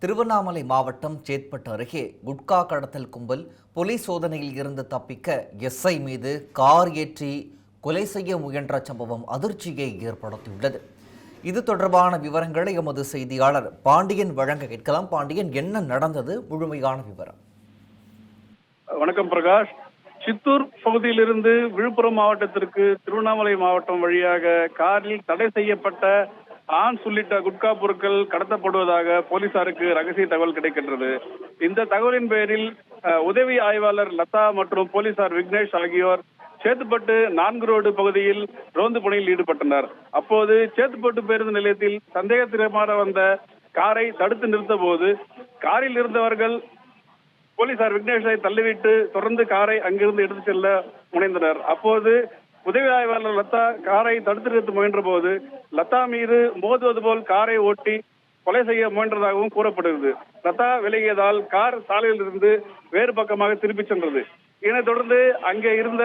திருவண்ணாமலை மாவட்டம் சேத்பட்டு அருகே குட்கா கடத்தல் கும்பல் போலீஸ் சோதனையில் இருந்து தப்பிக்க எஸ்ஐ மீது கார் ஏற்றி கொலை செய்ய முயன்ற சம்பவம் அதிர்ச்சியை ஏற்படுத்தியுள்ளது. இது தொடர்பான விவரங்களை எமது செய்தியாளர் பாண்டியன் வழங்க கேட்கலாம். பாண்டியன், என்ன நடந்தது? முழுமையான விவரம். வணக்கம் பிரகாஷ். சித்தூர் பகுதியிலிருந்து விழுப்புரம் மாவட்டத்திற்கு திருவண்ணாமலை மாவட்டம் வழியாக காரில் தடை செய்யப்பட்ட ஆன்ஸ் உள்ளிட்ட குட்கா பொருட்கள் கடத்தப்படுவதாக போலீசாருக்கு ரகசிய தகவல் கிடைக்கின்றது. இந்த தகவலின் பேரில் உதவி ஆய்வாளர் லதா மற்றும் போலீசார் விக்னேஷ் ஆகியோர் சேத்துப்பட்டு 4 ரோடு பகுதியில் ரோந்து பணியில் ஈடுபட்டனர். அப்போது சேத்துப்பட்டு பேருந்து நிலையத்தில் சந்தேகத்திற்காக வந்த காரை தடுத்து நிறுத்த போது காரில் இருந்தவர்கள் போலீசார் விக்னேஷை தள்ளிவிட்டு தொடர்ந்து காரை அங்கிருந்து எடுத்து செல்ல முனைந்தனர். அப்போது உதவி ஆய்வாளர் லதா காரை தடுத்து நிறுத்த முயன்ற போது லதா மீது மோதுவது போல் காரை ஓட்டி கொலை செய்ய முயன்றதாகவும் கூறப்படுகிறது. லதா விலகியதால் கார் சாலையில் இருந்து வேறு பக்கமாக திரும்பிச் சென்றது. இதனைத் தொடர்ந்து அங்கே இருந்த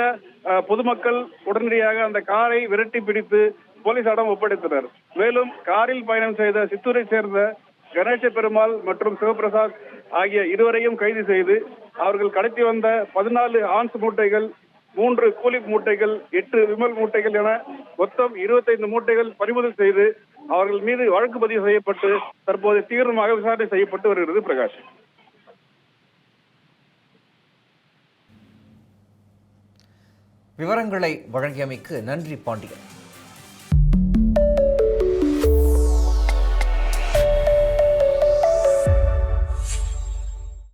பொதுமக்கள் உடனடியாக அந்த காரை விரட்டி பிடித்து போலீசாரிடம் ஒப்படைத்தனர். மேலும் காரில் பயணம் செய்த சித்தூரை சேர்ந்த கணேச பெருமாள் மற்றும் சிவபிரசாத் ஆகிய இருவரையும் கைது செய்து அவர்கள் கடத்தி வந்த 14 ஆன்ஸ் மூட்டைகள், 3 கூலி மூட்டைகள், 8 விமல் மூட்டைகள் என மொத்தம் 25 மூட்டைகள் பறிமுதல் செய்து அவர்கள் மீது வழக்கு பதிவு செய்யப்பட்டு தற்போது தீவிரமாக விசாரணை செய்யப்பட்டு வருகிறது. பிரகாஷ், விவரங்களை வழங்கியமைக்கு நன்றி பாண்டியன்.